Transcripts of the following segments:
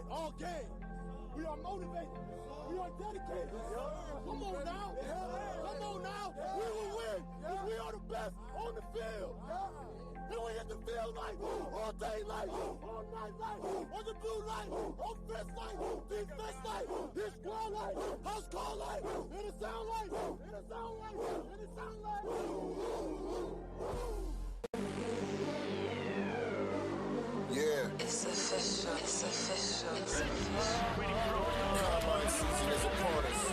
fight all game. We are motivated. We are dedicated. Come on now. Come on now. We will win if we are the best on the field. And we hit the field like all day light, all night light, on the blue light, offense light, defense light, his squad light, house call light, and it sound light, and it sound light, and it sound light. Yeah. It's official. It's official. It's official. Combine season is upon us.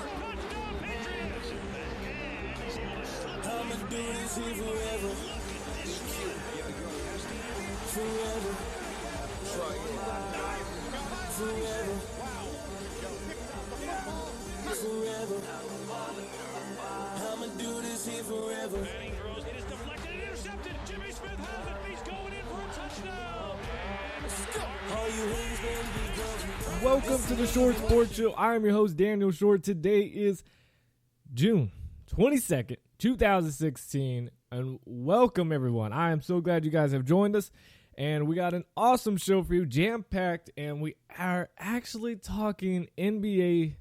I'ma do this here forever. Forever. Triune. Forever. Forever. I'ma do this here forever. Manning throws. It is deflected and intercepted. Jimmy Smith has it. He's going in for a touchdown. All you haters better be gone. Welcome to the Short Sports Show. I am your host, Daniel Short. Today is June 22nd, 2016, and welcome, everyone. I am so glad you guys have joined us, and we got an awesome show for you, jam-packed, and we are actually talking NBA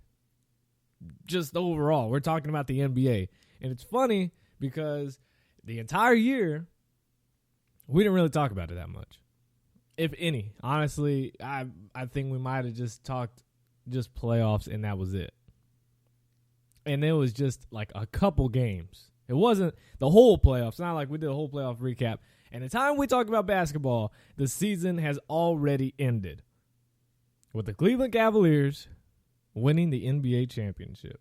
just overall. We're talking about the NBA, and it's funny because the entire year, we didn't really talk about it that much. If any, honestly, I think we might have just talked just playoffs, and that was it. And it was just like a couple games. It wasn't the whole playoffs. It's not like we did a whole playoff recap. And the time we talk about basketball, the season has already ended with the Cleveland Cavaliers winning the NBA championship.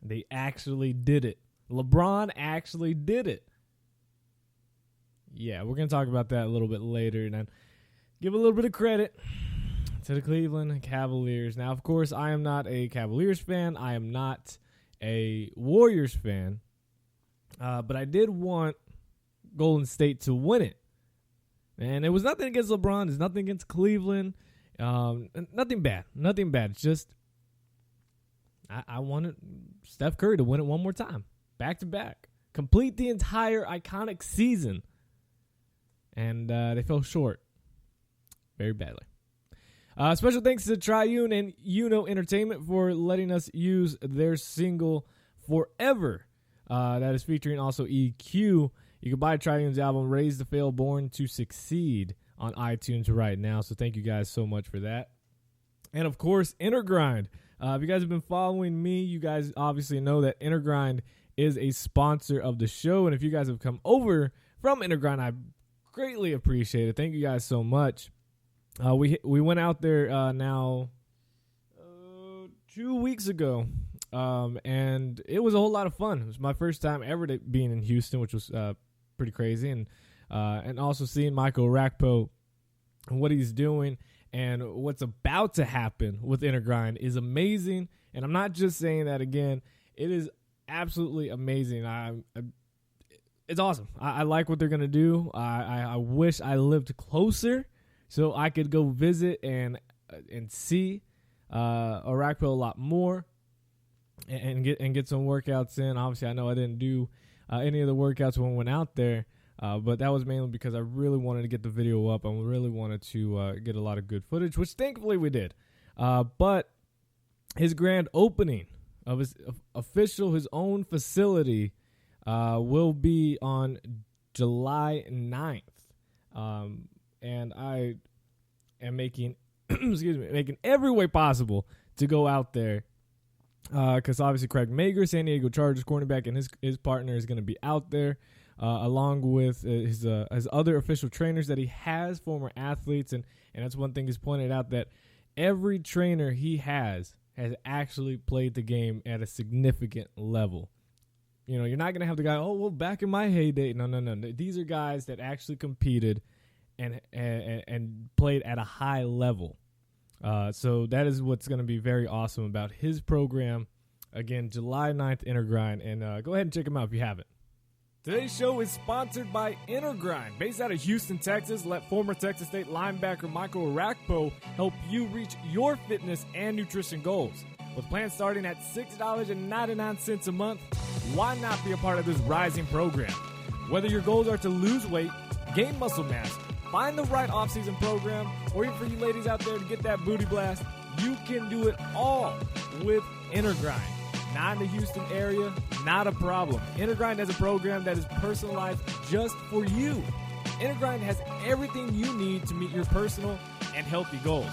They actually did it. LeBron actually did it. Yeah, we're going to talk about that a little bit later and then give a little bit of credit to the Cleveland Cavaliers. Now, of course, I am not a Cavaliers fan. I am not a Warriors fan. But I did want Golden State to win it. And it was nothing against LeBron. There's nothing against Cleveland. Nothing bad. Nothing bad. It's just I wanted Steph Curry to win it one more time. Back to back. Complete the entire iconic season. And they fell short very badly. Special thanks to Triune UNO Entertainment for letting us use their single Forever. That is featuring also EQ. You can buy Triune's album Raise the Fail Born to Succeed on iTunes right now. So thank you guys so much for that. And of course, InnerGrind. If you guys have been following me, you guys obviously know that InnerGrind is a sponsor of the show. And if you guys have come over from InnerGrind, I greatly appreciate it. Thank you guys so much. We went out there now 2 weeks ago, and it was a whole lot of fun. It was my first time ever being in Houston, which was pretty crazy, and also seeing Michael Rakpo and what he's doing and what's about to happen with InnerGrind is amazing. And I'm not just saying that again; it is absolutely amazing. It's awesome. I like what they're going to do. I wish I lived closer so I could go visit and see Orakpo a lot more and get some workouts in. Obviously, I know I didn't do any of the workouts when we went out there, but that was mainly because I really wanted to get the video up and really wanted to get a lot of good footage, which thankfully we did. But his grand opening of his own facility will be on July 9th. And I am making every way possible to go out there. Because obviously Craig Mager, San Diego Chargers cornerback, and his partner is going to be out there, along with his other official trainers that he has, former athletes. And that's one thing he's pointed out, that every trainer he has actually played the game at a significant level. You know, you're not going to have the guy, oh, well, back in my heyday. No. These are guys that actually competed and played at a high level. So that is what's going to be very awesome about his program. Again, July 9th, InnerGrind. And go ahead and check him out if you haven't. Today's show is sponsored by InnerGrind. Based out of Houston, Texas, let former Texas State linebacker Michael Rakpo help you reach your fitness and nutrition goals. With plans starting at $6.99 a month, why not be a part of this rising program? Whether your goals are to lose weight, gain muscle mass, find the right off-season program, or even for you ladies out there to get that booty blast, you can do it all with InnerGrind. Not in the Houston area, not a problem. InnerGrind has a program that is personalized just for you. InnerGrind has everything you need to meet your personal and healthy goals.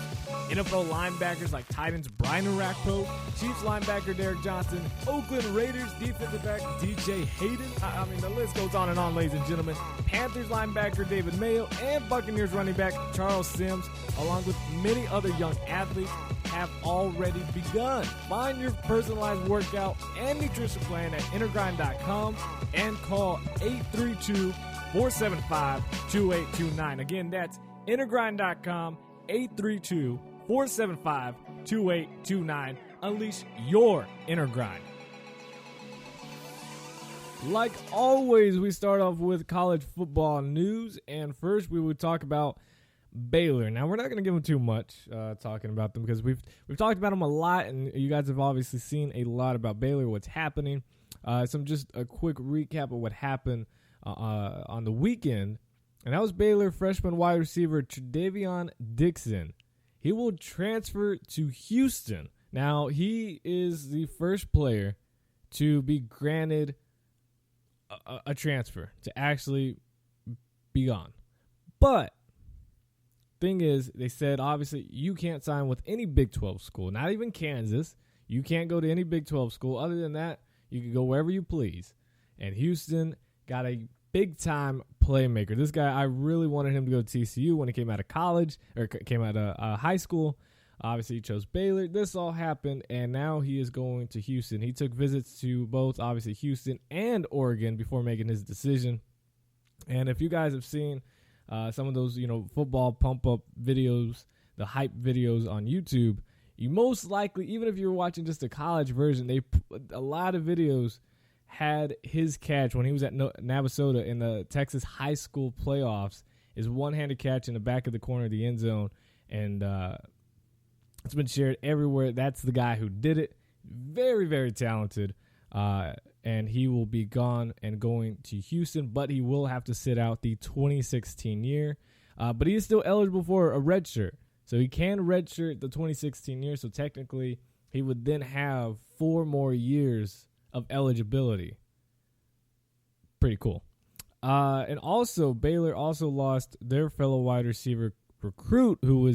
NFL linebackers like Titans Brian Arakpo, Chiefs linebacker Derek Johnson, Oakland Raiders defensive back DJ Hayden. I mean, the list goes on and on, ladies and gentlemen. Panthers linebacker David Mayo and Buccaneers running back Charles Sims, along with many other young athletes, have already begun. Find your personalized workout and nutrition plan at InnerGrind.com and call 832-475-2829. Again, that's InnerGrind.com, 832-475-2829. Unleash your inner grind. Like always, we start off with college football news, and first we would talk about Baylor. Now, we're not going to give them too much talking about them because we've talked about them a lot, and you guys have obviously seen a lot about Baylor, what's happening. Just a quick recap of what happened on the weekend, and that was Baylor freshman wide receiver Tredavion Dixon. He will transfer to Houston. Now, he is the first player to be granted a transfer, to actually be gone. But thing is, they said, obviously, you can't sign with any Big 12 school, not even Kansas. You can't go to any Big 12 school. Other than that, you can go wherever you please. And Houston got a big-time playmaker. This guy, I really wanted him to go to TCU when he came out of college, or came out of high school. Obviously, he chose Baylor. This all happened, and now he is going to Houston. He took visits to both, obviously, Houston and Oregon before making his decision. And if you guys have seen some of those, football pump-up videos, the hype videos on YouTube, you most likely, even if you're watching just a college version, a lot of videos had his catch when he was at Navasota in the Texas high school playoffs, his one-handed catch in the back of the corner of the end zone, and it's been shared everywhere. That's the guy who did it. Very, very talented, and he will be gone and going to Houston, but he will have to sit out the 2016 year, but he is still eligible for a redshirt, so he can redshirt the 2016 year, so technically he would then have 4 more years of eligibility. Pretty cool. And also, Baylor also lost their fellow wide receiver recruit who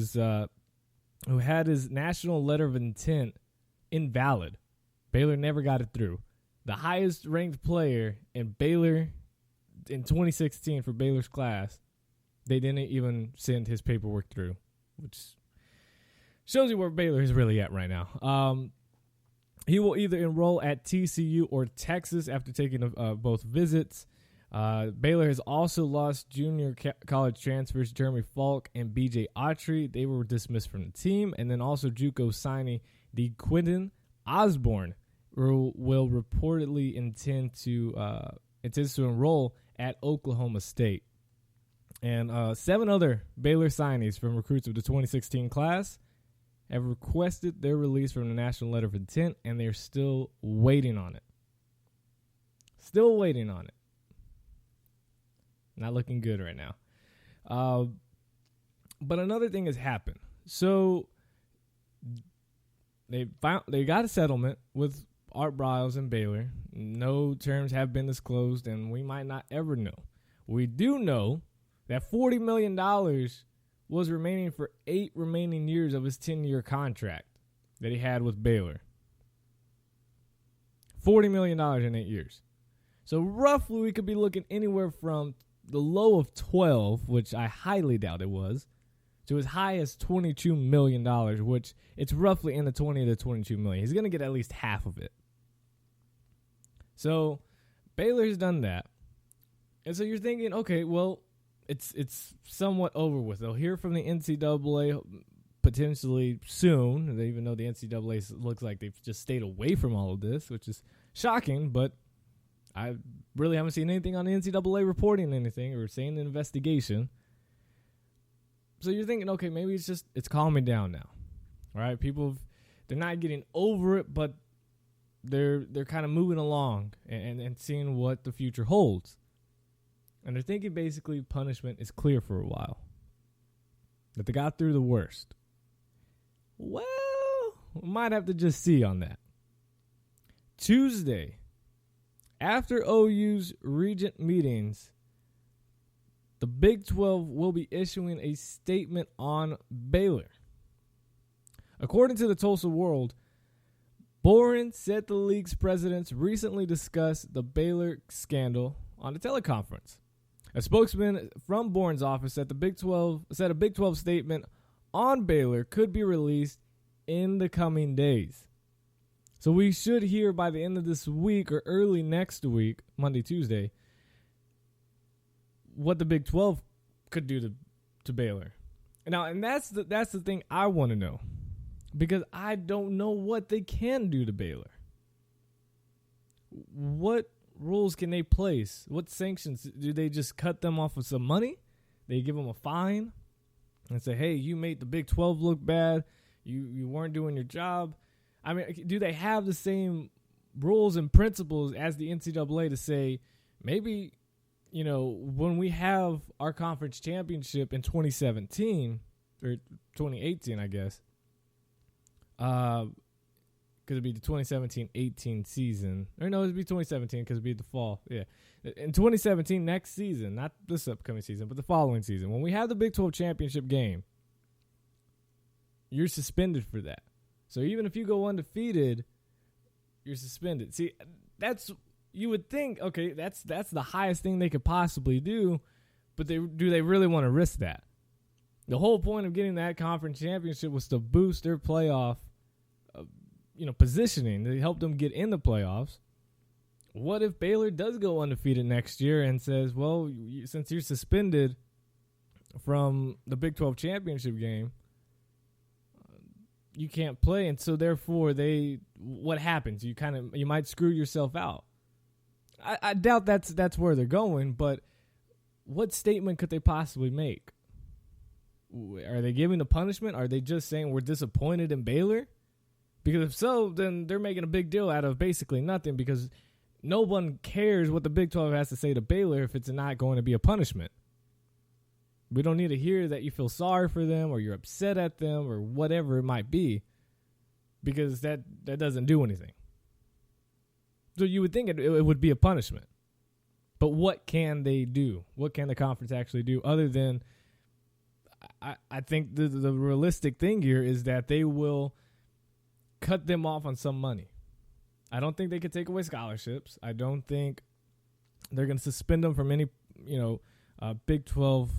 had his national letter of intent invalid. Baylor never got it through. The highest ranked player in Baylor in 2016 for Baylor's class, they didn't even send his paperwork through, which shows you where Baylor is really at right now. He will either enroll at TCU or Texas after taking both visits. Baylor has also lost junior college transfers Jeremy Falk and B.J. Autry. They were dismissed from the team. And then also JUCO signee Quentin Osborne will reportedly intends to enroll at Oklahoma State. And 7 other Baylor signees from recruits of the 2016 class have requested their release from the national letter of intent, and they're still waiting on it. Still waiting on it. Not looking good right now. But another thing has happened. So they got a settlement with Art Briles and Baylor. No terms have been disclosed, and we might not ever know. We do know that $40 million was remaining for 8 remaining years of his 10-year contract that he had with Baylor. $40 million in 8 years. So roughly we could be looking anywhere from the low of 12, which I highly doubt it was, to as high as $22 million, which it's roughly in the 20 to 22 million. He's going to get at least half of it. So Baylor's done that. And so you're thinking, okay, well, it's somewhat over with. They'll hear from the NCAA potentially soon, even though the NCAA looks like they've just stayed away from all of this, which is shocking, but I really haven't seen anything on the NCAA reporting anything or saying an investigation. So you're thinking, okay, maybe it's calming down now. All right, they're not getting over it, but they're kind of moving along and seeing what the future holds. And they're thinking basically punishment is clear for a while. that they got through the worst. Well, we might have to just see on that. Tuesday, after OU's Regent meetings, the Big 12 will be issuing a statement on Baylor. According to the Tulsa World, Boren said the league's presidents recently discussed the Baylor scandal on a teleconference. A spokesman from Boren's office said a Big 12 statement on Baylor could be released in the coming days. So we should hear by the end of this week or early next week, Monday, Tuesday, what the Big 12 could do to Baylor. Now, and that's the thing I want to know, because I don't know what they can do to Baylor. What rules can they place? What sanctions? Do they just cut them off with some money? They give them a fine and say, hey, you made the Big 12 look bad. You weren't doing your job. I mean, do they have the same rules and principles as the NCAA to say, maybe, you know, when we have our conference championship in 2017 or 2018, I guess, because it'd be the 2017-18 season. Or no, it'd be 2017 because it'd be the fall. Yeah. In 2017, next season, not this upcoming season, but the following season, when we have the Big 12 championship game, you're suspended for that. So even if you go undefeated, you're suspended. See, you would think, okay, that's the highest thing they could possibly do, but do they really want to risk that? The whole point of getting that conference championship was to boost their playoff, positioning. They help them get in the playoffs. What if Baylor does go undefeated next year and says, well, since you're suspended from the Big 12 championship game, you can't play, and so therefore what happens? You might screw yourself out. I doubt that's where they're going, but what statement could they possibly make? Are they giving the punishment? Are they just saying we're disappointed in Baylor? Because if so, then they're making a big deal out of basically nothing, because no one cares what the Big 12 has to say to Baylor if it's not going to be a punishment. We don't need to hear that you feel sorry for them or you're upset at them or whatever it might be, because that doesn't do anything. So you would think it would be a punishment. But what can they do? What can the conference actually do other than, I think the realistic thing here is that they will cut them off on some money. I don't think they could take away scholarships. I don't think they're going to suspend them from any, Big 12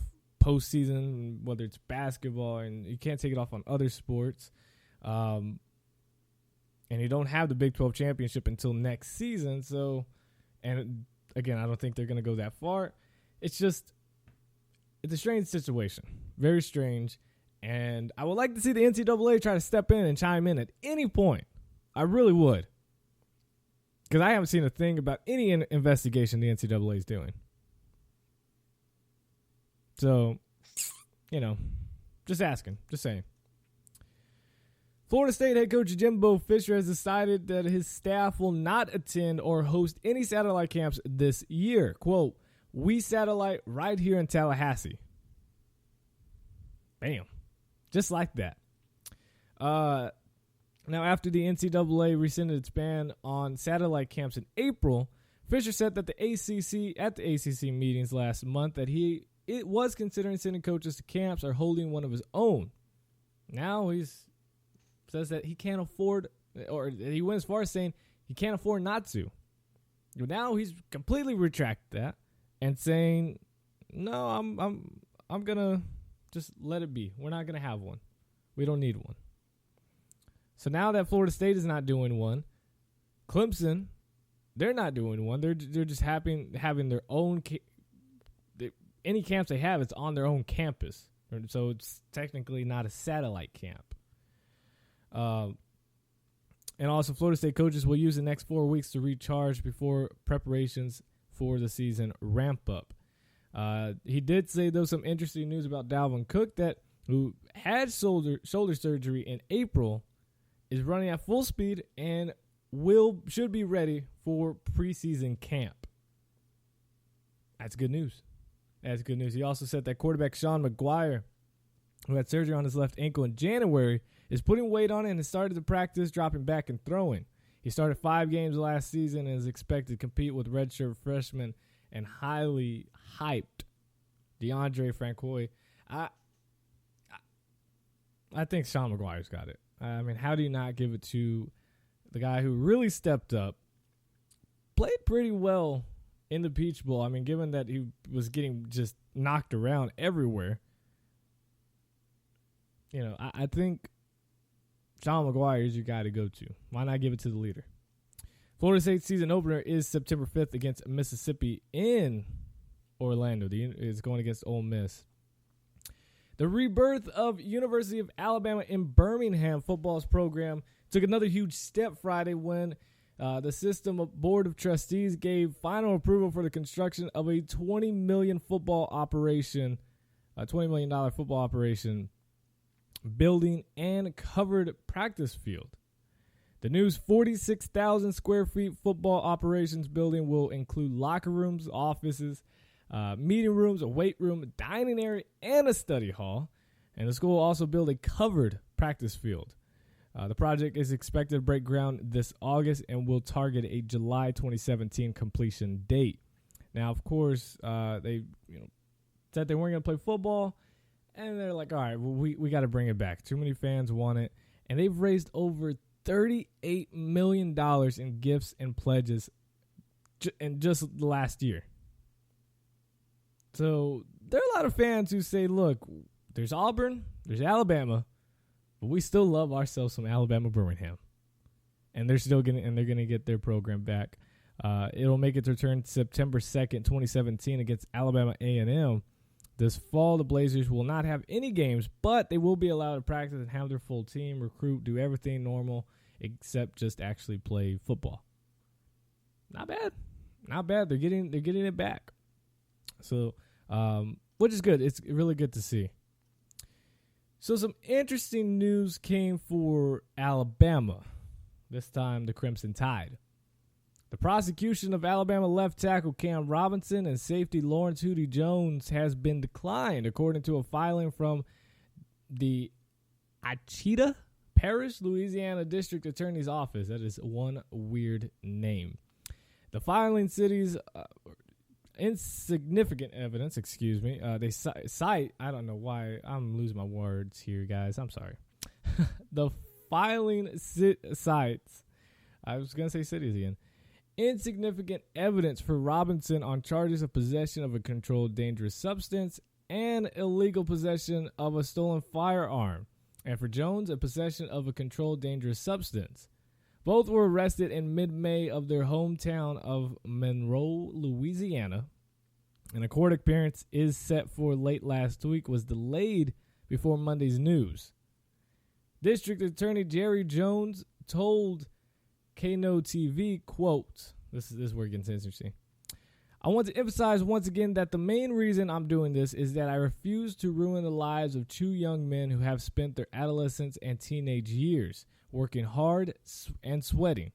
postseason, whether it's basketball, and you can't take it off on other sports. And you don't have the Big 12 championship until next season. So, and again, I don't think they're going to go that far. It's a strange situation. Very strange. And I would like to see the NCAA try to step in and chime in at any point. I really would. Because I haven't seen a thing about any investigation the NCAA is doing. So, just asking, just saying. Florida State head coach Jimbo Fisher has decided that his staff will not attend or host any satellite camps this year. Quote, "We satellite right here in Tallahassee." Bam. Just like that. Now, after the NCAA rescinded its ban on satellite camps in April, Fisher said that the ACC meetings last month that it was considering sending coaches to camps or holding one of his own. Now he says that he can't afford, or he went as far as saying he can't afford not to. Now he's completely retracted that and saying, no, I'm gonna just let it be. We're not gonna have one. We don't need one. So now that Florida State is not doing one, Clemson, they're not doing one. They're just having their own. Any camps they have, it's on their own campus. So it's technically not a satellite camp. And also, Florida State coaches will use the next 4 weeks to recharge before preparations for the season ramp up. He did say, though, some interesting news about Dalvin Cook, who had shoulder surgery in April, is running at full speed and should be ready for preseason camp. That's good news. He also said that quarterback Sean McGuire who had surgery on his left ankle in January, is putting weight on it and has started to practice dropping back and throwing. He started 5 games last season and is expected to compete with redshirt freshman and highly hyped DeAndre Francois. I think Sean McGuire's got it. I mean, how do you not give it to the guy who really stepped up, played pretty well in the Peach Bowl? I mean, given that he was getting just knocked around everywhere, you know, I think Sean McGuire is your guy to go to. Why not give it to the leader? Florida State's season opener is September 5th against Mississippi in Orlando. It's going against Ole Miss. The rebirth of University of Alabama in Birmingham football's program took another huge step Friday when the system board of trustees gave final approval for the construction of a $20 million football operation building and covered practice field. The new 46,000 square feet football operations building will include locker rooms, offices, meeting rooms, a weight room, a dining area, and a study hall. And the school will also build a covered practice field. The project is expected to break ground this August and will target a July 2017 completion date. Now, of course, they said they weren't going to play football, and they're like, all right, well, we got to bring it back. Too many fans want it. And they've raised over $38 million in gifts and pledges in just the last year. So there are a lot of fans who say, look, there's Auburn, there's Alabama, but we still love ourselves some Alabama Birmingham. And they're still going to get their program back. It'll make its return September 2nd, 2017 against Alabama A&M. This fall, the Blazers will not have any games, but they will be allowed to practice and have their full team, recruit, do everything normal, except just actually play football. Not bad. Not bad. They're getting it back. So, which is good. It's really good to see. So some interesting news came for Alabama. This time, the Crimson Tide. The prosecution of Alabama left tackle Cam Robinson and safety Lawrence Hootie Jones has been declined, according to a filing from the Achita Parish, Louisiana District Attorney's Office. That is one weird name. The filing cities insignificant evidence, they cite, I don't know why, I'm losing my words here, guys. I'm sorry. The filing cites, I was going to say cities again, insignificant evidence for Robinson on charges of possession of a controlled dangerous substance and illegal possession of a stolen firearm, and for Jones, a possession of a controlled dangerous substance. Both were arrested in mid-May of their hometown of Monroe, Louisiana, and a court appearance is set for late last week, was delayed before Monday's news. District Attorney Jerry Jones told Kano TV, quote, this is where it gets interesting. I want to emphasize once again that the main reason I'm doing this is that I refuse to ruin the lives of 2 young men who have spent their adolescence and teenage years working hard and sweating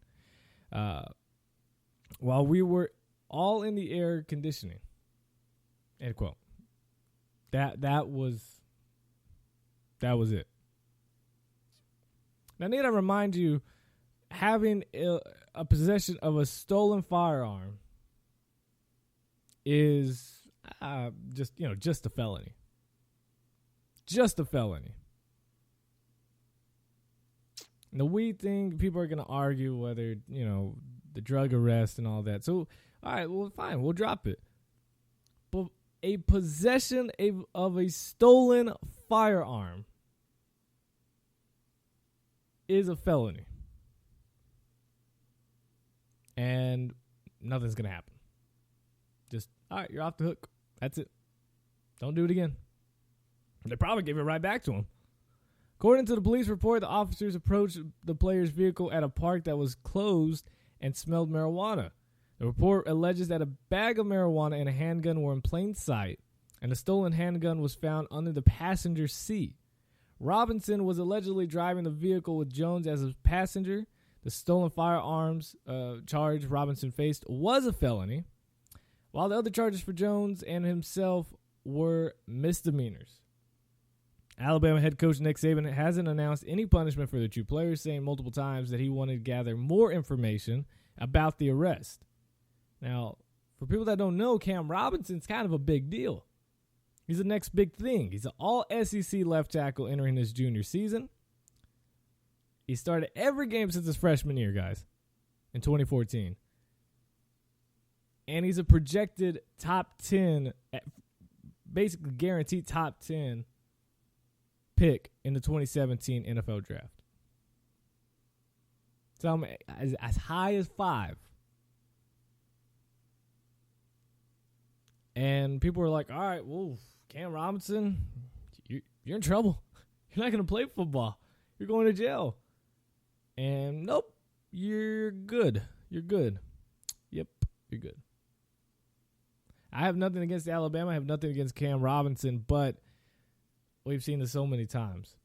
while we were all in the air conditioning. End quote. That was it. Now, need I remind you, having a possession of a stolen firearm is just a felony. Just a felony. And the weed thing, people are going to argue whether, the drug arrest and all that. So, all right, well, fine, we'll drop it. But a possession of a stolen firearm is a felony. And nothing's going to happen. Just, all right, you're off the hook. That's it. Don't do it again. They probably give it right back to him. According to the police report, the officers approached the player's vehicle at a park that was closed and smelled marijuana. The report alleges that a bag of marijuana and a handgun were in plain sight, and a stolen handgun was found under the passenger seat. Robinson was allegedly driving the vehicle with Jones as a passenger. The stolen firearms charge Robinson faced was a felony, while the other charges for Jones and himself were misdemeanors. Alabama head coach Nick Saban hasn't announced any punishment for the two players, saying multiple times that he wanted to gather more information about the arrest. Now, for people that don't know, Cam Robinson's kind of a big deal. He's the next big thing. He's an all-SEC left tackle entering his junior season. He started every game since his freshman year, guys, in 2014. And he's a projected top 10, basically guaranteed top 10 pick in the 2017 NFL draft. So I'm as high as 5. And people were like, all right, well, Cam Robinson, you're in trouble. You're not going to play football. You're going to jail. And nope, you're good. You're good. Yep, you're good. I have nothing against Alabama. I have nothing against Cam Robinson, but we've seen this so many times.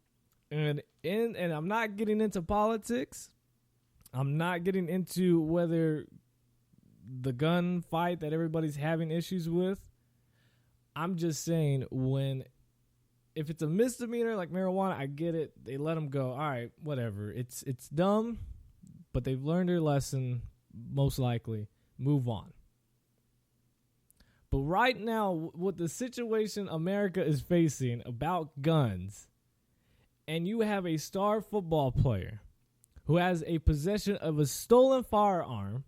And I'm not getting into politics. I'm not getting into whether the gun fight that everybody's having issues with. I'm just saying, if it's a misdemeanor like marijuana, I get it. They let them go. All right, whatever. It's dumb, but they've learned their lesson, most likely. Move on. But right now, with the situation America is facing about guns, and you have a star football player who has a possession of a stolen firearm,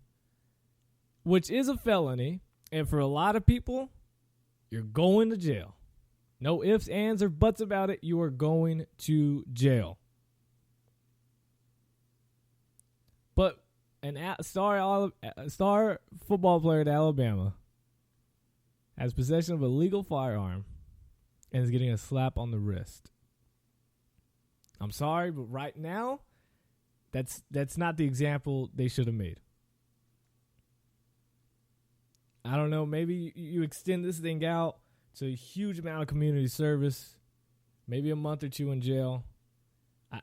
which is a felony, and for a lot of people, you're going to jail. No ifs, ands, or buts about it. You are going to jail. But a star football player at Alabama has possession of a legal firearm and is getting a slap on the wrist. I'm sorry, but right now, that's not the example they should have made. I don't know, maybe you extend this thing out to a huge amount of community service, maybe a month or 2 in jail.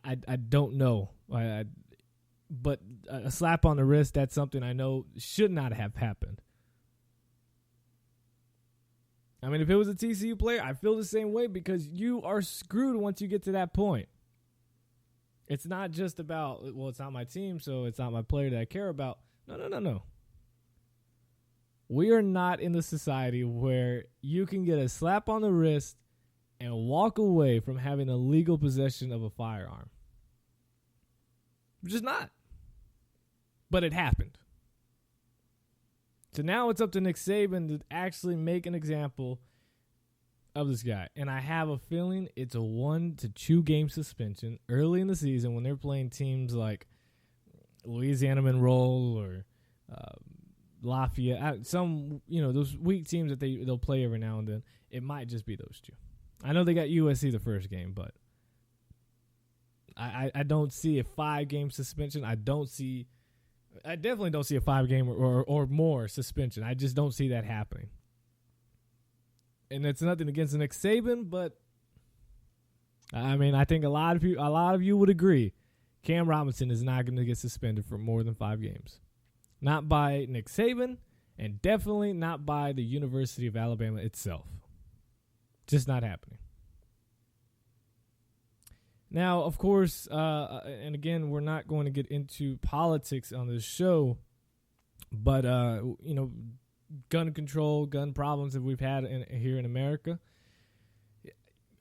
I don't know. But a slap on the wrist, that's something I know should not have happened. I mean, if it was a TCU player, I feel the same way because you are screwed once you get to that point. It's not just about, well, it's not my team, so it's not my player that I care about. No. We are not in the society where you can get a slap on the wrist and walk away from having a legal possession of a firearm. We're just not. But it happened. So now it's up to Nick Saban to actually make an example of this guy. And I have a feeling it's a 1 to 2 game suspension early in the season when they're playing teams like Louisiana Monroe or Lafayette. Those weak teams that they'll play every now and then. It might just be those 2. I know they got USC the first game, but I don't see a 5-game suspension. I definitely don't see a 5-game or more suspension. I just don't see that happening. And it's nothing against Nick Saban, but I mean, I think a lot of you would agree. Cam Robinson is not going to get suspended for more than 5 games. Not by Nick Saban, and definitely not by the University of Alabama itself. Just not happening. Now, of course, and again, we're not going to get into politics on this show, but, gun control, gun problems that we've had here in America.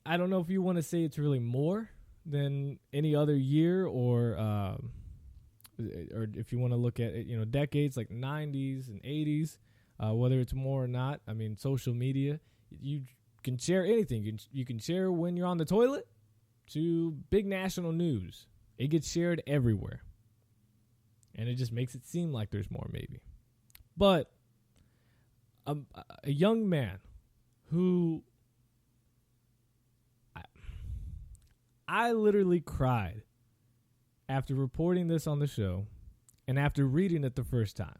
I don't know if you want to say it's really more than any other year or if you want to look at it, decades like 90s and 80s, whether it's more or not. I mean, social media, you can share anything. You can share when you're on the toilet to big national news. It gets shared everywhere. And it just makes it seem like there's more maybe. But a young man who I literally cried after reporting this on the show and after reading it the first time.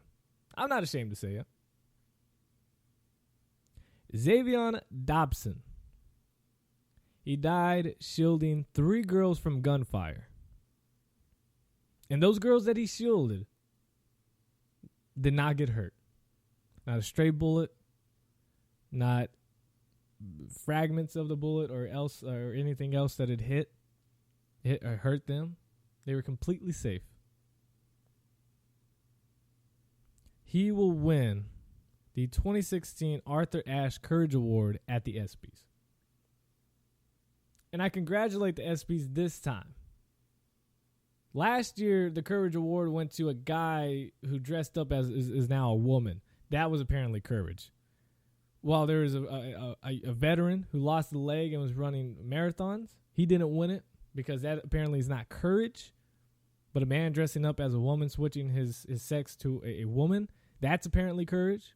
I'm not ashamed to say it. Xavion Dobson. He died shielding 3 girls from gunfire. And those girls that he shielded did not get hurt. Not a stray bullet. Not fragments of the bullet or anything else that had hit or hurt them. They were completely safe. He will win the 2016 Arthur Ashe Courage Award at the ESPYs. And I congratulate the ESPYs this time. Last year, the Courage Award went to a guy who dressed up as is now a woman. That was apparently courage. While there was a veteran who lost a leg and was running marathons, he didn't win it because that apparently is not courage. But a man dressing up as a woman, switching his sex to a woman, that's apparently courage.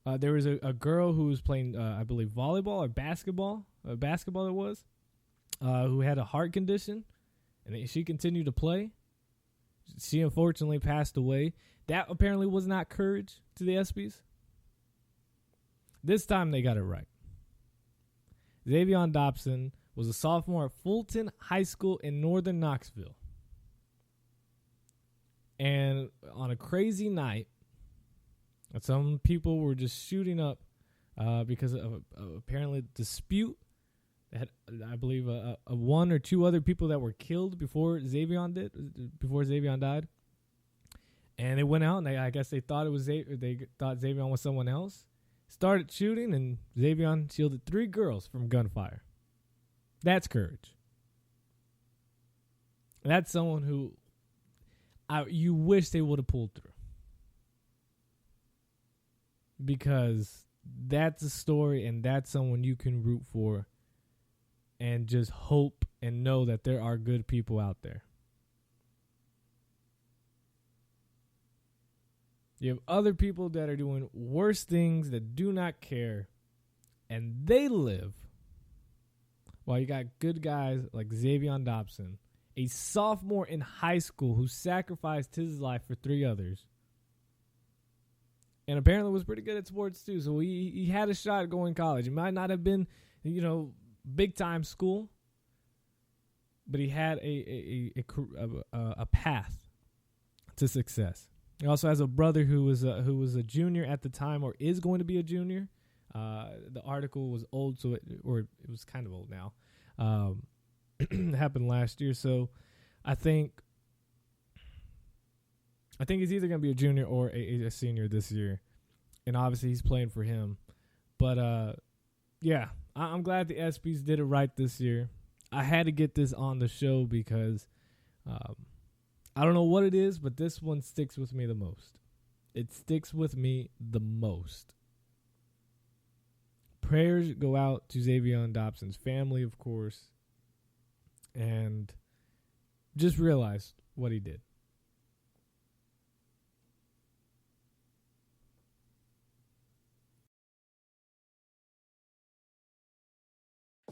There was a girl who was playing, I believe, volleyball or basketball it was, who had a heart condition, and she continued to play. She unfortunately passed away. That apparently was not courage to the ESPYs. This time they got it right. Xavier Dobson was a sophomore at Fulton High School in northern Knoxville. And on a crazy night, some people were just shooting up because of apparently a dispute. They had, I believe, a one or two other people that were killed before Xavier died. And they went out, and I guess they thought Xavier was someone else. Started shooting, and Xavier shielded 3 girls from gunfire. That's courage. That's someone who you wish they would have pulled through. Because that's a story, and that's someone you can root for and just hope and know that there are good people out there. You have other people that are doing worse things that do not care, and they live. While you got good guys like Xavier Dobson, a sophomore in high school who sacrificed his life for 3 others. And apparently was pretty good at sports too. So he had a shot at going to college. It might not have been, big time school, but he had a path to success. He also has a brother who was a junior at the time, or is going to be a junior. The article was old, it was kind of old now. It happened last year, so I think he's either going to be a junior or a senior this year, and obviously he's playing for him. But yeah, I'm glad the ESPYs did it right this year. I had to get this on the show because I don't know what it is, but this one sticks with me the most. It sticks with me the most. Prayers go out to Xavier Dobson's family, of course, and just realize what he did.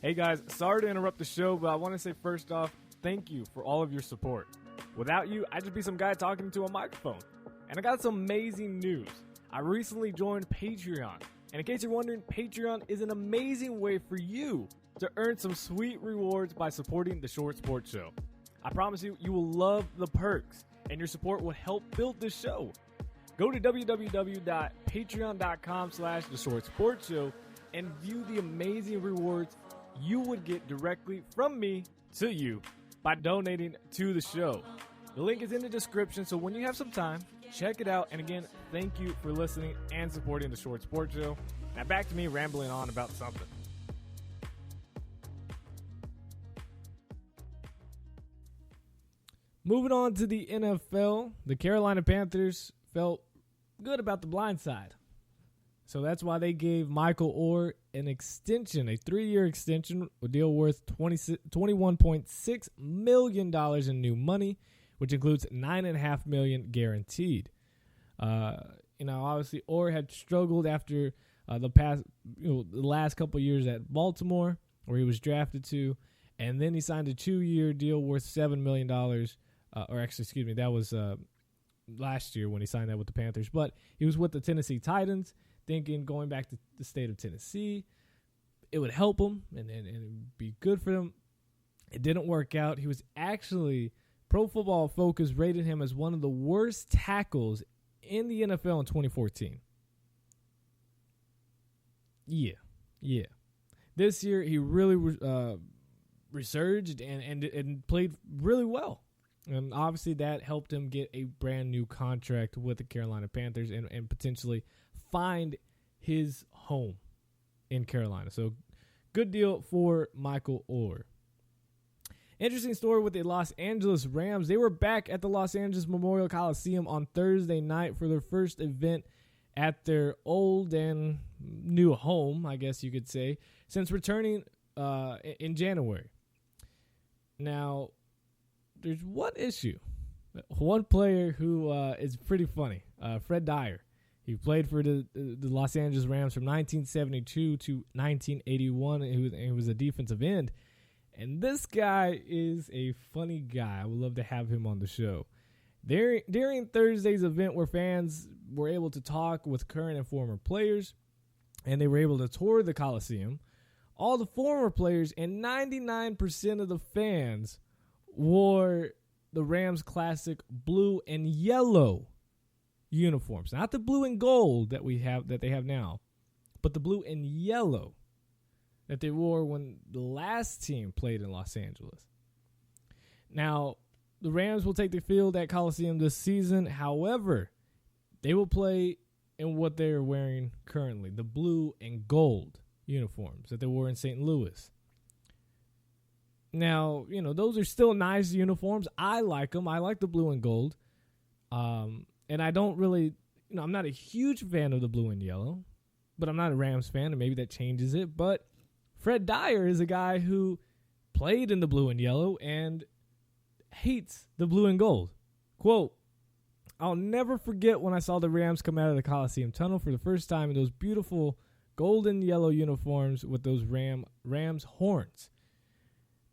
Hey guys, sorry to interrupt the show, but I want to say first off, thank you for all of your support. Without you, I'd just be some guy talking to a microphone. And I got some amazing news. I recently joined Patreon. And in case you're wondering, Patreon is an amazing way for you to earn some sweet rewards by supporting The Short Sports Show. I promise you, you will love the perks, and your support will help build this show. Go to www.patreon.com/theshortsportshow and view the amazing rewards you would get directly from me to you by donating to the show. The link is in the description, so when you have some time, check it out. And again, thank you for listening and supporting The Short Sports Show. Now back to me rambling on about something. Moving on to the NFL, the Carolina Panthers felt good about the blind side. So that's why they gave Michael Orr an extension, a 3-year extension, a deal worth $21.6 million in new money, which includes $9.5 million guaranteed. Obviously Orr had struggled after the last couple of years at Baltimore, where he was drafted to, and then he signed a 2-year deal worth $7 million. That was last year when he signed that with the Panthers. But he was with the Tennessee Titans, thinking going back to the state of Tennessee, it would help him and it would be good for him. It didn't work out. He was actually, Pro Football Focus rated him as one of the worst tackles in the NFL in 2014. Yeah. This year, he really resurged and played really well. And obviously, that helped him get a brand new contract with the Carolina Panthers and potentially find his home in Carolina. So, good deal for Michael Orr. Interesting story with the Los Angeles Rams. They were back at the Los Angeles Memorial Coliseum on Thursday night for their first event at their old and new home, I guess you could say, since returning in January. Now, there's one issue. One player who is pretty funny, Fred Dyer. He played for the Los Angeles Rams from 1972 to 1981. He was a defensive end. And this guy is a funny guy. I would love to have him on the show. During Thursday's event where fans were able to talk with current and former players, and they were able to tour the Coliseum, all the former players and 99% of the fans wore the Rams classic blue and yellow uniforms. Not the blue and gold that they have now, but the blue and yellow that they wore when the last team played in Los Angeles. Now, the Rams will take the field at Coliseum this season. However, they will play in what they are wearing currently, the blue and gold uniforms that they wore in St. Louis. Now, those are still nice uniforms. I like them. I like the blue and gold. And I don't really, I'm not a huge fan of the blue and yellow, but I'm not a Rams fan, and maybe that changes it. But Fred Dyer is a guy who played in the blue and yellow and hates the blue and gold. Quote, "I'll never forget when I saw the Rams come out of the Coliseum tunnel for the first time in those beautiful golden yellow uniforms with those Rams horns.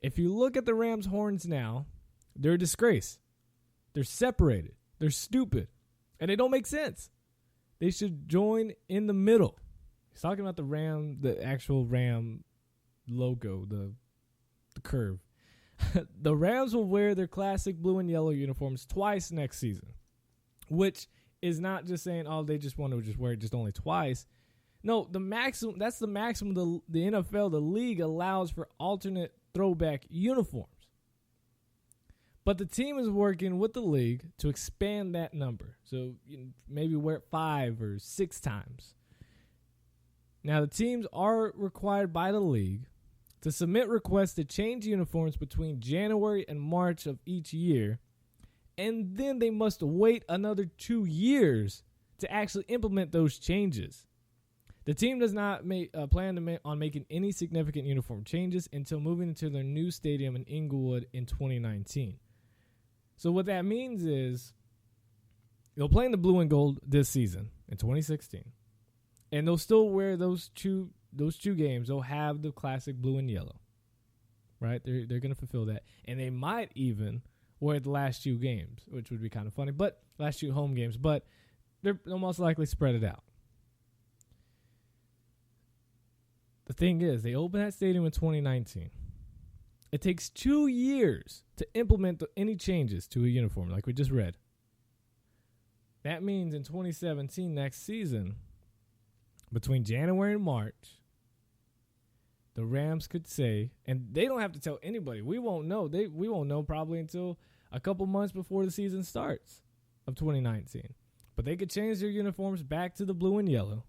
If you look at the Rams horns now, they're a disgrace. They're separated. They're stupid. And they don't make sense. They should join in the middle." He's talking about the actual Ram logo, the curve. The Rams will wear their classic blue and yellow uniforms twice next season, which is not just saying, they just want to just wear it just only twice. No, that's the maximum the NFL, the league, allows for alternate throwback uniforms. But the team is working with the league to expand that number. So maybe wear it 5 or 6 times. Now, the teams are required by the league to submit requests to change uniforms between January and March of each year, and then they must wait another 2 years to actually implement those changes. The team does not plan on making any significant uniform changes until moving into their new stadium in Inglewood in 2019. So what that means is they'll play in the blue and gold this season in 2016, and they'll still wear those two games. They'll have the classic blue and yellow, right? They're going to fulfill that, and they might even wear the last 2 games, which would be kind of funny. But last 2 home games, but they'll most likely spread it out. The thing is, they open that stadium in 2019. It takes 2 years to implement any changes to a uniform, like we just read. That means in 2017, next season, between January and March, the Rams could say, and they don't have to tell anybody. We won't know. We won't know probably until a couple months before the season starts of 2019. But they could change their uniforms back to the blue and yellow.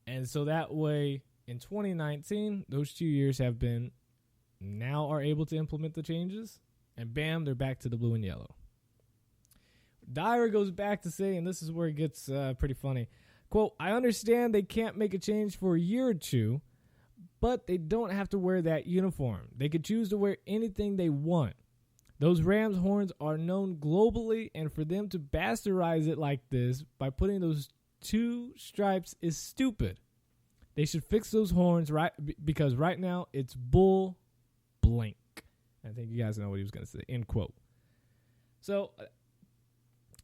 And so that way, in 2019, those 2 years now are able to implement the changes, and bam, they're back to the blue and yellow. Dyer goes back to say, and this is where it gets pretty funny, quote, "I understand they can't make a change for a year or 2, but they don't have to wear that uniform. They could choose to wear anything they want. Those Rams horns are known globally, and for them to bastardize it like this by putting those 2 stripes is stupid. They should fix those horns right because right now it's bull blank." I think you guys know what he was going to say, end quote. So,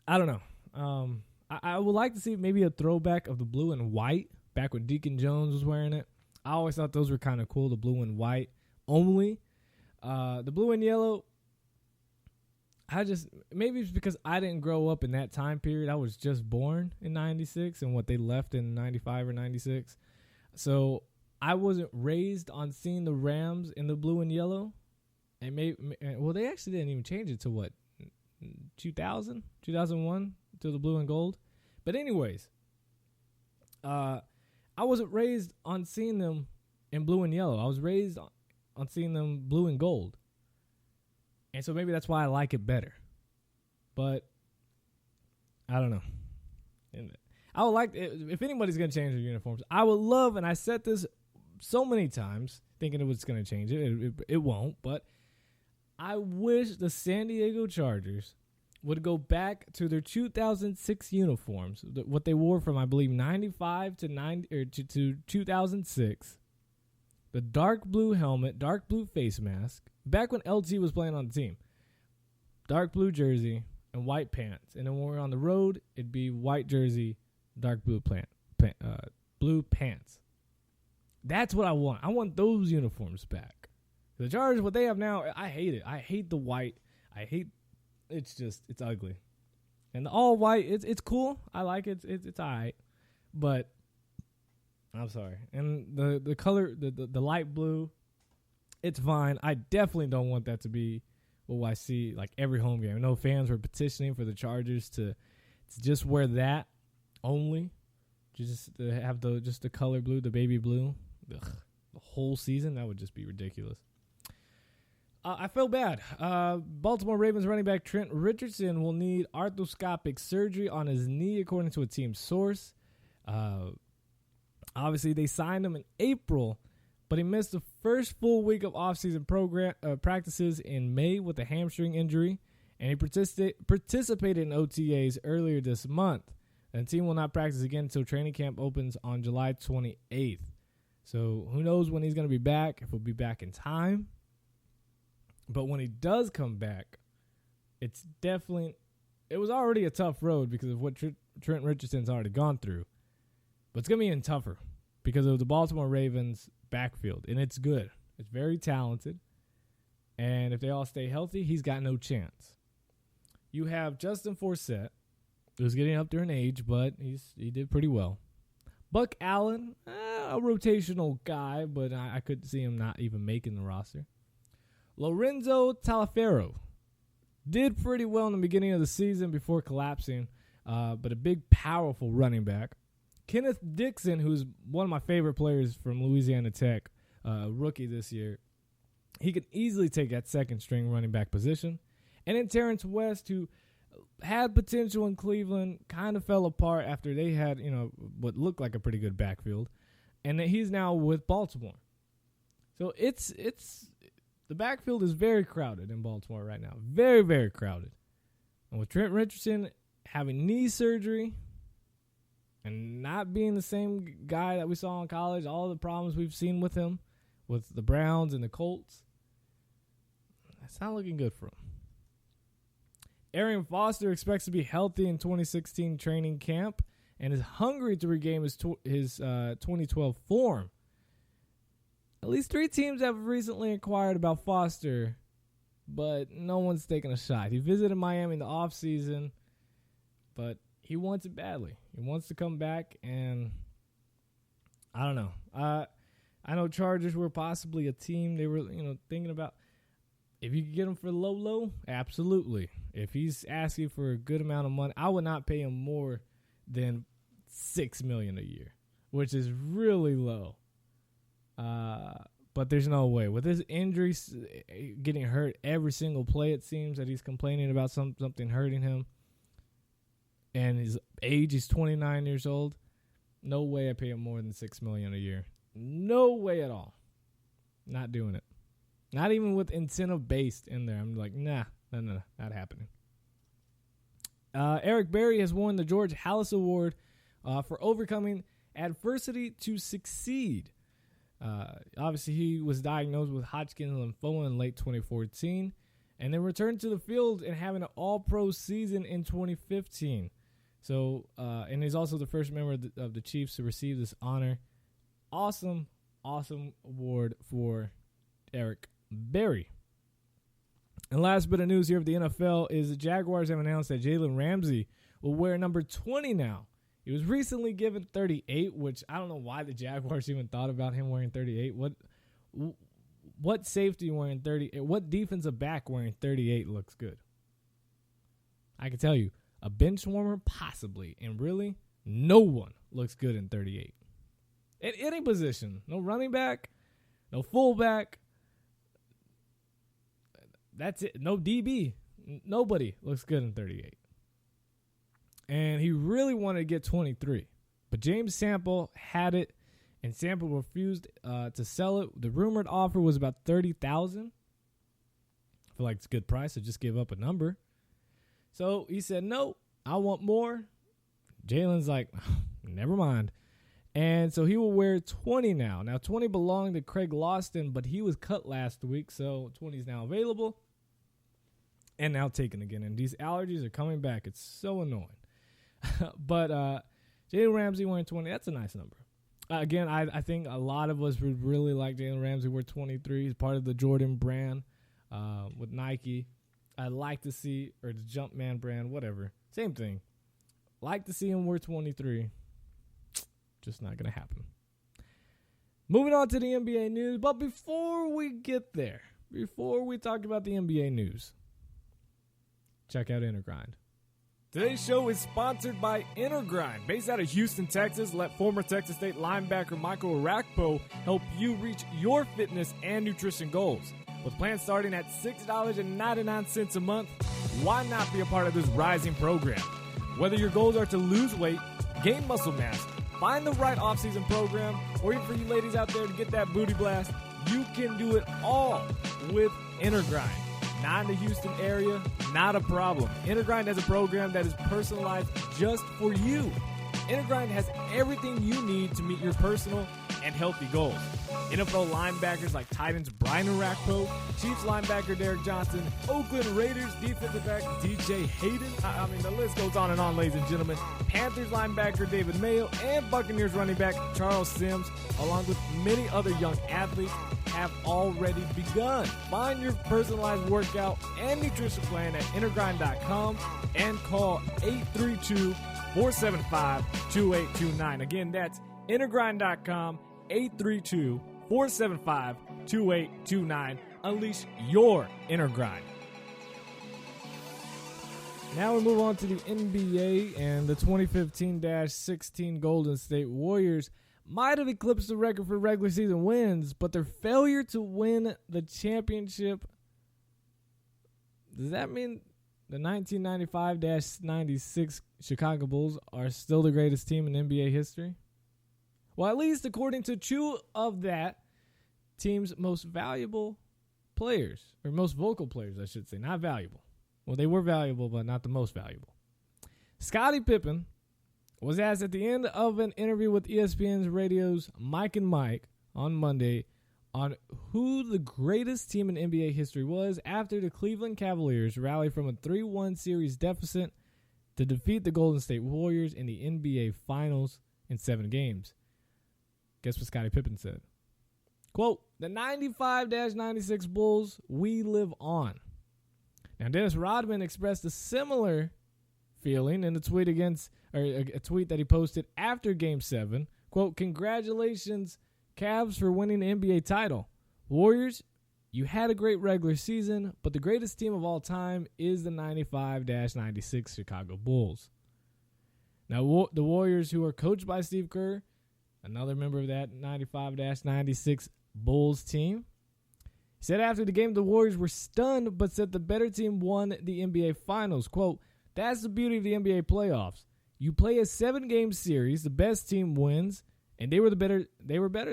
I don't know. I would like to see maybe a throwback of the blue and white back when Deacon Jones was wearing it. I always thought those were kind of cool, the blue and white only. The blue and yellow, maybe it's because I didn't grow up in that time period. I was just born in 96 and what they left in 95 or 96. So I wasn't raised on seeing the Rams in the blue and yellow. And they actually didn't even change it to what, 2000, 2001 to the blue and gold. But anyways, I wasn't raised on seeing them in blue and yellow. I was raised on seeing them blue and gold. And so maybe that's why I like it better. But I don't know. I would like, if anybody's going to change their uniforms, I would love, and I said this so many times thinking it was going to change it. It won't, but I wish the San Diego Chargers would go back to their 2006 uniforms, what they wore from, I believe, 95 to 2006. The dark blue helmet, dark blue face mask, back when LT was playing on the team. Dark blue jersey and white pants. And then when we're on the road, it'd be white jersey, dark blue blue pants. That's what I want. I want those uniforms back. The Chargers, what they have now, I hate it. I hate the white. It's ugly. And the all white, it's cool. I like it. It's all right. But I'm sorry. And the color, the light blue, it's fine. I definitely don't want that to be what I see like every home game. I know fans were petitioning for the Chargers to just wear that only. Just to have the color blue, the baby blue. Ugh, the whole season, that would just be ridiculous. I feel bad. Baltimore Ravens running back Trent Richardson will need arthroscopic surgery on his knee, according to a team source. Obviously, they signed him in April, but he missed the first full week of offseason practices in May with a hamstring injury, and he participated in OTAs earlier this month. And the team will not practice again until training camp opens on July 28th. So who knows when he's going to be back, if he'll be back in time. But when he does come back, it was already a tough road because of what Trent Richardson's already gone through. But it's going to be even tougher because of the Baltimore Ravens backfield. And it's good. It's very talented. And if they all stay healthy, he's got no chance. You have Justin Forsett, who's getting up there in age, but he did pretty well. Buck Allen, a rotational guy, but I could see him not even making the roster. Lorenzo Taliaferro did pretty well in the beginning of the season before collapsing, but a big, powerful running back. Kenneth Dixon, who's one of my favorite players from Louisiana Tech, rookie this year, he could easily take that second-string running back position. And then Terrence West, who had potential in Cleveland, kind of fell apart after they had, what looked like a pretty good backfield, and that he's now with Baltimore. So it's the backfield is very crowded in Baltimore right now, very, very crowded. And with Trent Richardson having knee surgery and not being the same guy that we saw in college, all the problems we've seen with him, with the Browns and the Colts, that's not looking good for him. Arian Foster expects to be healthy in 2016 training camp and is hungry to regain his 2012 form. At least 3 teams have recently inquired about Foster, but no one's taking a shot. He visited Miami in the offseason, but he wants it badly. He wants to come back, and I don't know. I know Chargers were possibly a team they were thinking about. If you could get him for low, absolutely. If he's asking for a good amount of money, I would not pay him more than $6 million a year, which is really low. But there's no way. With his injuries, getting hurt every single play, it seems that he's complaining about something hurting him. And his age, he's 29 years old. No way I pay him more than $6 million a year. No way at all. Not doing it. Not even with incentive-based in there. I'm like, nah, not happening. Eric Berry has won the George Halas Award for overcoming adversity to succeed. Obviously, he was diagnosed with Hodgkin's lymphoma in late 2014 and then returned to the field and having an all-pro season in 2015. So, and he's also the first member of the Chiefs to receive this honor. Awesome award for Eric Berry. And last bit of news here of the NFL is the Jaguars have announced that Jalen Ramsey will wear number 20 now He was recently given 38, which I don't know why the Jaguars even thought about him wearing 38. What safety wearing 38? What defensive back wearing 38 looks good? I can tell you, a bench warmer possibly, and really, no one looks good in 38. At any position, no running back, no fullback. That's it. No DB. Nobody looks good in 38. And he really wanted to get 23. But James Sample had it, and Sample refused to sell it. The rumored offer was about $30,000. I feel like it's a good price, so just give up a number. So he said, no, I want more. Jalen's like, never mind. And so he will wear 20 now. Now, 20 belonged to Craig Lawson, but he was cut last week, so 20 is now available and now taken again. And these allergies are coming back. It's so annoying. But Jalen Ramsey wearing 20, that's a nice number. Again, I think a lot of us would really like Jalen Ramsey wear 23. He's part of the Jordan brand with Nike. I'd like to see, or the Jumpman brand, whatever. Same thing. Like to see him wear 23. Just not going to happen. Moving on to the NBA news. But before we get there, before we talk about the NBA news, check out InnerGrind. Today's show is sponsored by InnerGrind. Based out of Houston, Texas, let former Texas State linebacker Michael Arakpo help you reach your fitness and nutrition goals. With plans starting at $6.99 a month, why not be a part of this rising program? Whether your goals are to lose weight, gain muscle mass, find the right off-season program, or even for you ladies out there to get that booty blast, you can do it all with InnerGrind. Not in the Houston area, not a problem. InnerGrind has a program that is personalized just for you. InnerGrind has everything you need to meet your personal and healthy goals. NFL linebackers like Titans Brian Arakpo, Chiefs linebacker Derek Johnson, Oakland Raiders defensive back DJ Hayden. I mean, the list goes on and on, ladies and gentlemen. Panthers linebacker David Mayo and Buccaneers running back Charles Sims, along with many other young athletes, have already begun. Find your personalized workout and nutrition plan at InnerGrind.com and call 832-475-2829. Again, that's InnerGrind.com, 832-475-2829. Unleash your inner grind. Now we move on to the NBA, and the 2015-16 Golden State Warriors might have eclipsed the record for regular season wins, but their failure to win the championship, does that mean the 1995-96 Chicago Bulls are still the greatest team in NBA history? Well, at least according to two of that team's most valuable players, or most vocal players, I should say, not valuable. Well, they were valuable, but not the most valuable. Scottie Pippen was asked at the end of an interview with ESPN's radio's Mike and Mike on Monday on who the greatest team in NBA history was after the Cleveland Cavaliers rallied from a 3-1 series deficit to defeat the Golden State Warriors in the NBA Finals in 7 games. Guess what Scottie Pippen said? Quote, "The 95-96 Bulls, we live on." Now, Dennis Rodman expressed a similar feeling in a tweet that he posted after Game 7. Quote, "Congratulations, Cavs, for winning the NBA title. Warriors, you had a great regular season, but the greatest team of all time is the 95-96 Chicago Bulls." Now, the Warriors, who are coached by Steve Kerr, another member of that 95-96 Bulls team, said after the game the Warriors were stunned, but said the better team won the NBA Finals. Quote, "That's the beauty of the NBA playoffs. You play a 7-game series, the best team wins, and they were better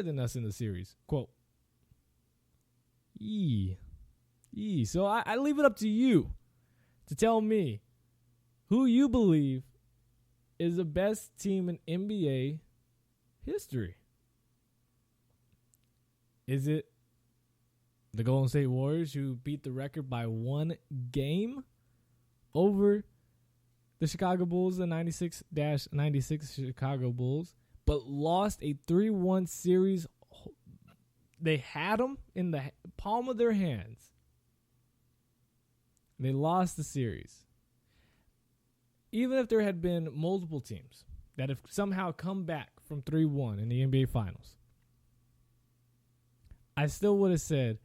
than us in the series." Quote. So I leave it up to you to tell me who you believe is the best team in NBA history. Is it the Golden State Warriors, who beat the record by 1 game over the Chicago Bulls, the 96-96 Chicago Bulls, but lost a 3-1 series? They had them in the palm of their hands. They lost the series. Even if there had been multiple teams, that have somehow come back from 3-1 in the NBA Finals, I still would have said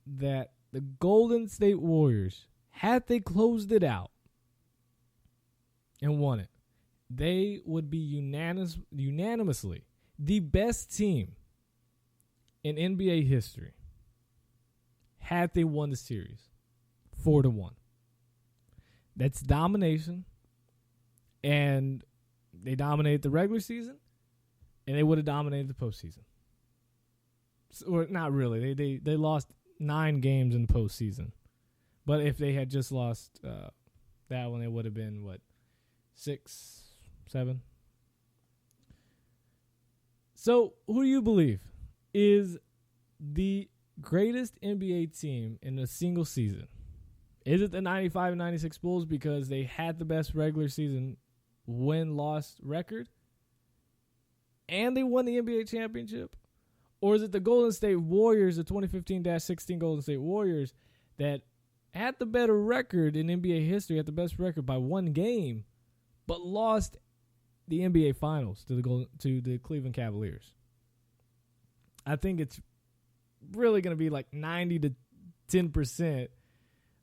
that the Golden State Warriors, had they closed it out and won it, they would be unanimously the best team in NBA history had they won the series 4-1. That's domination, and they dominated the regular season, and they would have dominated the postseason. Or not really. They lost 9 games in the postseason. But if they had just lost that one, it would have been, 6, 7? So, who do you believe is the greatest NBA team in a single season? Is it the 95-96 Bulls because they had the best regular season win-loss record and they won the NBA championship? Or is it the Golden State Warriors, the 2015-16 Golden State Warriors, that had the better record in NBA history, had the best record by 1 game, but lost the NBA Finals to the Cleveland Cavaliers? I think it's really going to be like 90 to 10%,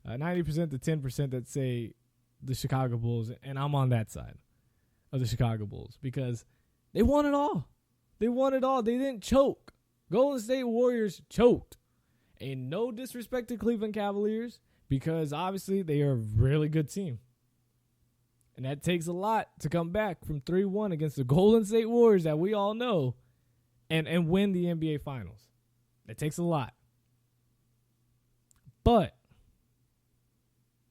90% to 10% that say the Chicago Bulls, and I'm on that side of the Chicago Bulls because they won it all. They won it all. They didn't choke. Golden State Warriors choked. And no disrespect to Cleveland Cavaliers because obviously they are a really good team. And that takes a lot to come back from 3-1 against the Golden State Warriors that we all know and win the NBA Finals. It takes a lot. But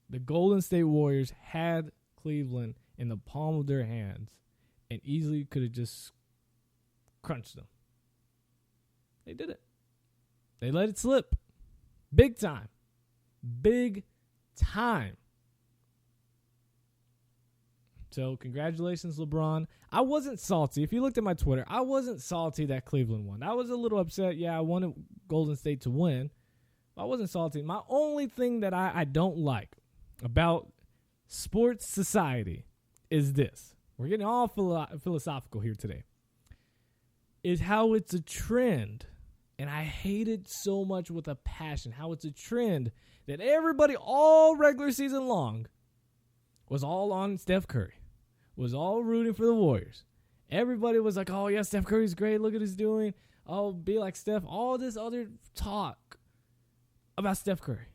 the Golden State Warriors had Cleveland in the palm of their hands and easily could have just crunched them. They did it. They let it slip. Big time. Big time. So, congratulations, LeBron. I wasn't salty. If you looked at my Twitter, I wasn't salty that Cleveland won. I was a little upset. Yeah, I wanted Golden State to win. I wasn't salty. My only thing that I don't like about sports society is this. We're getting all philosophical here today. Is how it's a trend, and I hate it so much with a passion, how it's a trend that everybody all regular season long was all on Steph Curry, was all rooting for the Warriors. Everybody was like, oh, yeah, Steph Curry's great. Look at what he's doing. Oh, be like Steph. All this other talk about Steph Curry.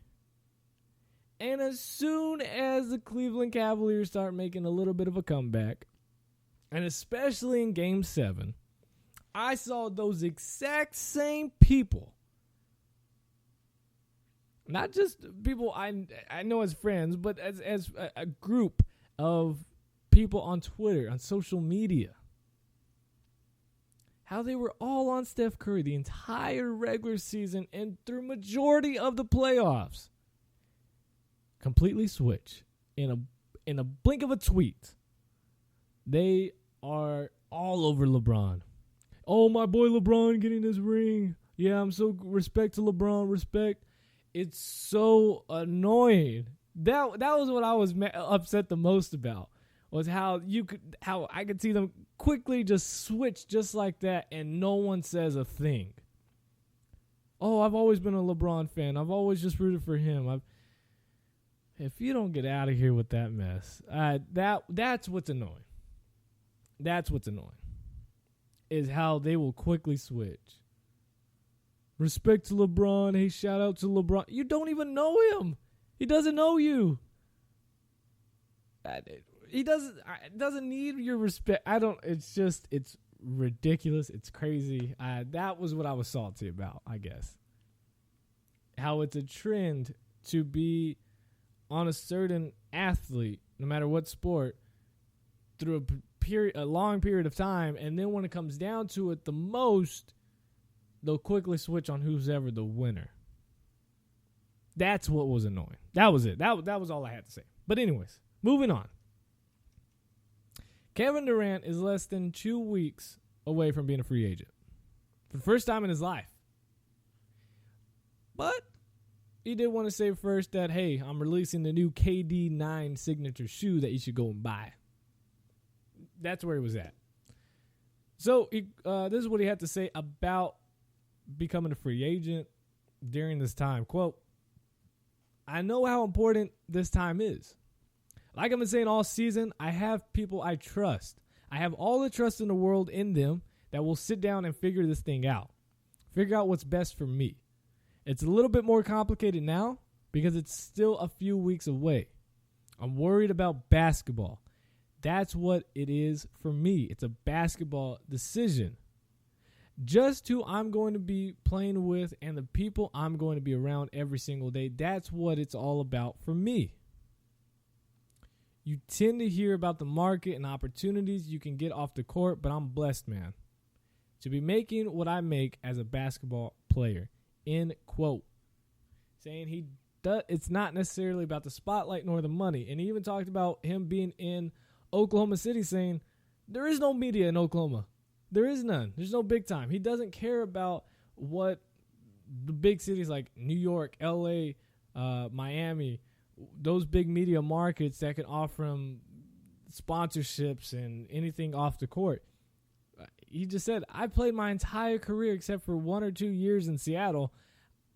And as soon as the Cleveland Cavaliers start making a little bit of a comeback, and especially in Game 7, I saw those exact same people, not just people I know as friends, but as a group of people on Twitter, on social media, how they were all on Steph Curry the entire regular season and through majority of the playoffs. Completely switch in a blink of a tweet. They are all over LeBron. Oh, my boy LeBron getting his ring. Yeah, I'm so respect to LeBron. Respect. It's so annoying. That was what I was upset the most about. Was how I could see them quickly just switch just like that, and no one says a thing. Oh, I've always been a LeBron fan. I've always just rooted for him. If you don't get out of here with that mess, that's what's annoying. That's what's annoying. Is how they will quickly switch. Respect to LeBron. Hey, shout out to LeBron. You don't even know him. He doesn't know you. He doesn't need your respect. It's ridiculous. It's crazy. That was what I was salty about, I guess. How it's a trend to be on a certain athlete, no matter what sport, through a long period of time, and then when it comes down to it the most, they'll quickly switch on who's ever the winner. That's what was annoying. That was it. That was all I had to say. But anyways, moving on. Kevin Durant is less than 2 weeks away from being a free agent for the first time in his life. But he did want to say first that, hey, I'm releasing the new KD9 signature shoe that you should go and buy. that's where he was at. So this is what he had to say about becoming a free agent during this time. Quote, I know how important this time is. Like I've been saying all season, I have people I trust. I have all the trust in the world in them that will sit down and figure this thing out. Figure out what's best for me. It's a little bit more complicated now because it's still a few weeks away. I'm worried about basketball. That's what it is for me. It's a basketball decision. Just who I'm going to be playing with and the people I'm going to be around every single day. That's what it's all about for me. You tend to hear about the market and opportunities you can get off the court, but I'm blessed, man, to be making what I make as a basketball player. End quote. Saying it's not necessarily about the spotlight nor the money. And he even talked about him being in Oklahoma City, saying there is no media in Oklahoma. There is none. There's no big time. He doesn't care about what the big cities like New York, L.A., Miami, those big media markets that can offer him sponsorships and anything off the court. He just said, I played my entire career except for 1 or 2 years in Seattle.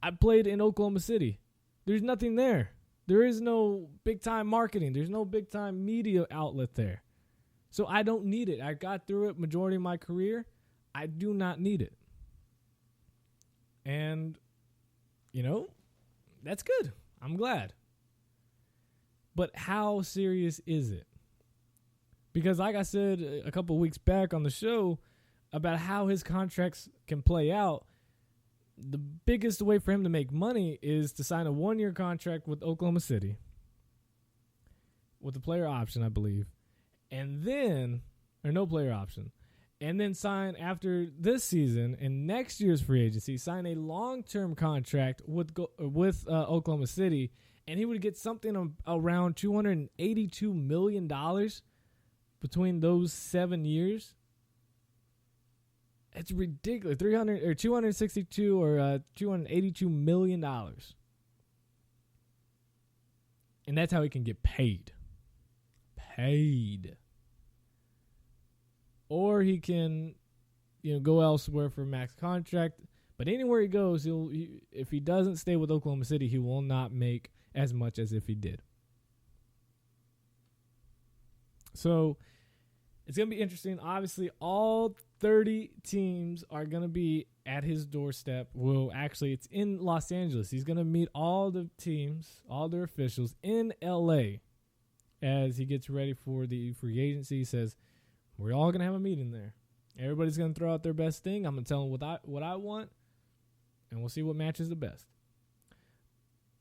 I played in Oklahoma City. There's nothing there. There is no big-time marketing. There's no big-time media outlet there. So I don't need it. I got through it majority of my career. I do not need it. And, that's good. I'm glad. But how serious is it? Because like I said a couple weeks back on the show about how his contracts can play out, the biggest way for him to make money is to sign a 1-year contract with Oklahoma City with a player option, I believe, and then, or no player option, and then sign after this season and next year's free agency, sign a long-term contract with Oklahoma City, and he would get something around $282 million between those 7 years. It's ridiculous. 262 or $282 million. And that's how he can get paid. Or he can, go elsewhere for a max contract. But anywhere he goes, if he doesn't stay with Oklahoma City, he will not make as much as if he did. So it's going to be interesting. Obviously, all 30 teams are going to be at his doorstep. Well, actually, it's in Los Angeles. He's going to meet all the teams, all their officials in L.A. as he gets ready for the free agency. He says, we're all going to have a meeting there. Everybody's going to throw out their best thing. I'm going to tell them what I want, and we'll see what matches the best.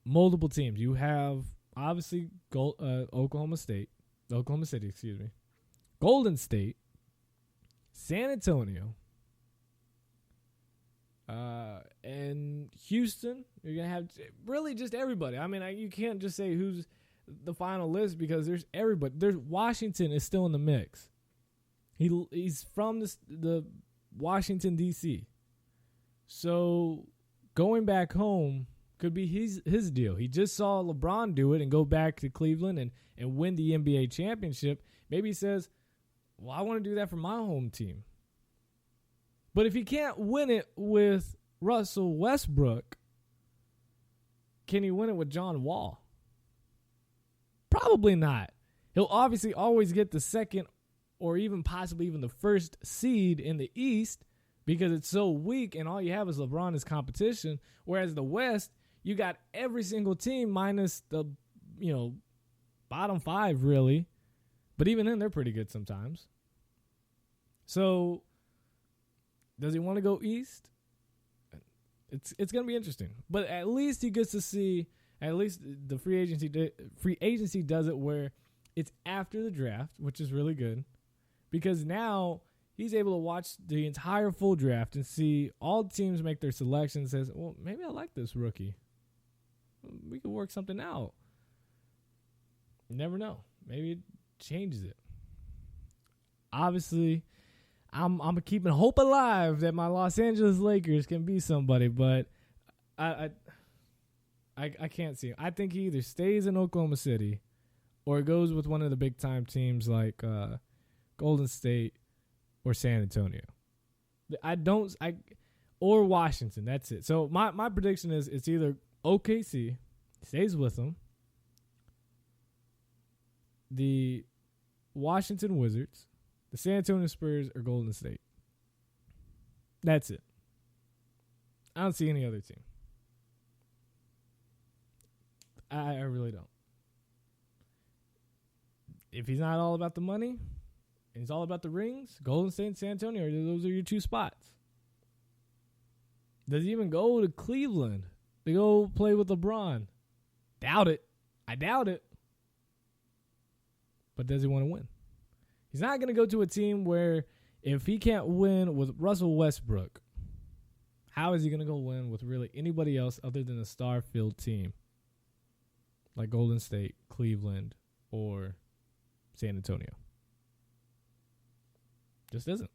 Multiple teams. You have, obviously, Oklahoma City, Golden State, San Antonio, and Houston. You're going to have really just everybody. I mean, you can't just say who's the final list because there's everybody. There's Washington is still in the mix. He's from the Washington, D.C. So going back home could be his deal. He just saw LeBron do it and go back to Cleveland and win the NBA championship. Maybe he says, well, I want to do that for my home team. But if he can't win it with Russell Westbrook, can he win it with John Wall? Probably not. He'll obviously always get the second or even possibly even the first seed in the East because it's so weak and all you have is LeBron as competition. Whereas the West, you got every single team minus the, bottom 5 really. But even then, they're pretty good sometimes. So, does he want to go East? It's going to be interesting. But at least he gets to see, at least the free agency does it where it's after the draft, which is really good. Because now he's able to watch the entire full draft and see all the teams make their selections and says, well, maybe I like this rookie. We could work something out. You never know. Maybe it changes it. Obviously, I'm keeping hope alive that my Los Angeles Lakers can be somebody, but I can't see him. I think he either stays in Oklahoma City or goes with one of the big time teams like Golden State, or San Antonio. Or Washington. That's it. So my prediction is it's either OKC stays with them, the Washington Wizards, the San Antonio Spurs, or Golden State. That's it. I don't see any other team. I really don't. If he's not all about the money, and he's all about the rings, Golden State and San Antonio, those are your two spots. Does he even go to Cleveland to go play with LeBron? Doubt it. I doubt it. But does he want to win? He's not going to go to a team where if he can't win with Russell Westbrook, how is he going to go win with really anybody else other than a star-filled team like Golden State, Cleveland, or San Antonio? Just isn't.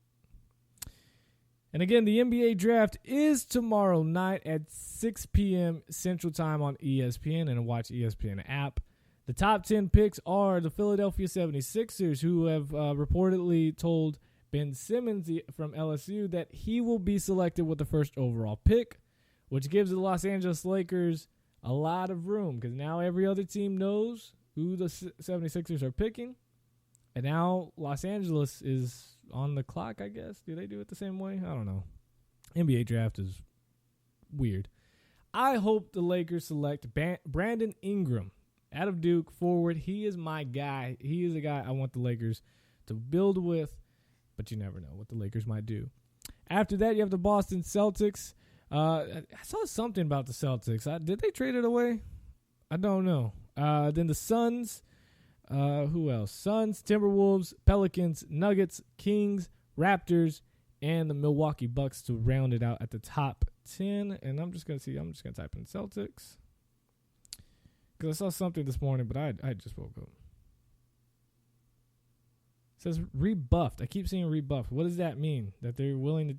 And again, the NBA draft is tomorrow night at 6 p.m. Central Time on ESPN and a Watch ESPN app. The top 10 picks are the Philadelphia 76ers, who have reportedly told Ben Simmons from LSU that he will be selected with the first overall pick, which gives the Los Angeles Lakers a lot of room because now every other team knows who the 76ers are picking. And now Los Angeles is on the clock, I guess. Do they do it the same way? I don't know. NBA draft is weird. I hope the Lakers select Brandon Ingram out of Duke, forward. He is my guy. He is a guy I want the Lakers to build with, but you never know what the Lakers might do. After that, you have the Boston Celtics. I saw something about the Celtics. Did they trade it away? I don't know. Then the Suns. Who else? Suns, Timberwolves, Pelicans, Nuggets, Kings, Raptors, and the Milwaukee Bucks to round it out at the top 10. And I'm just going to type in Celtics. Because I saw something this morning, but I just woke up. It says rebuffed. I keep seeing rebuffed. What does that mean? That they're willing to...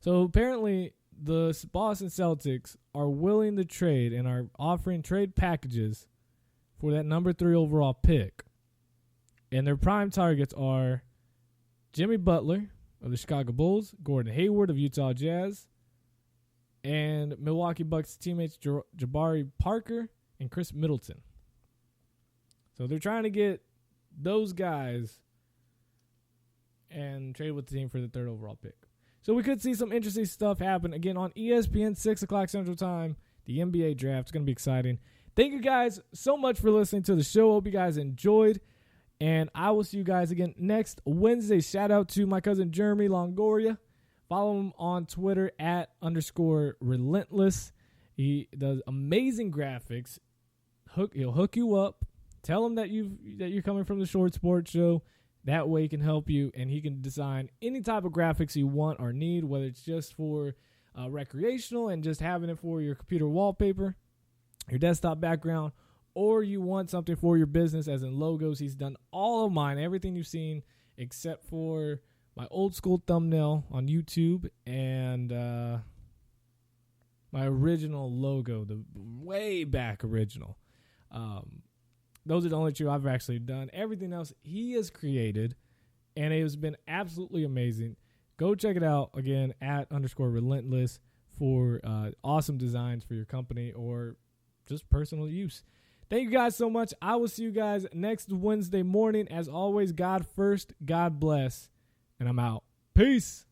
So apparently the Boston Celtics are willing to trade and are offering trade packages for that number 3 overall pick. And their prime targets are Jimmy Butler of the Chicago Bulls, Gordon Hayward of Utah Jazz, and Milwaukee Bucks teammates Jabari Parker and Chris Middleton. So they're trying to get those guys and trade with the team for the 3rd overall pick. So we could see some interesting stuff happen. Again, on ESPN, 6 o'clock Central Time, the NBA draft. It's going to be exciting. Thank you guys so much for listening to the show. Hope you guys enjoyed. And I will see you guys again next Wednesday. Shout out to my cousin Jeremy Longoria. Follow him on Twitter at _relentless. He does amazing graphics. He'll hook you up. Tell him that you're coming from the Short Sports Show. That way he can help you, and he can design any type of graphics you want or need, whether it's just for recreational and just having it for your computer wallpaper, your desktop background, or you want something for your business, as in logos. He's done all of mine, everything you've seen, except for my old school thumbnail on YouTube and my original logo, the way back original. Those are the only 2 I've actually done. Everything else he has created, and it has been absolutely amazing. Go check it out, again, at _relentless for awesome designs for your company or just personal use. Thank you guys so much. I will see you guys next Wednesday morning. As always, God first, God bless, and I'm out. Peace.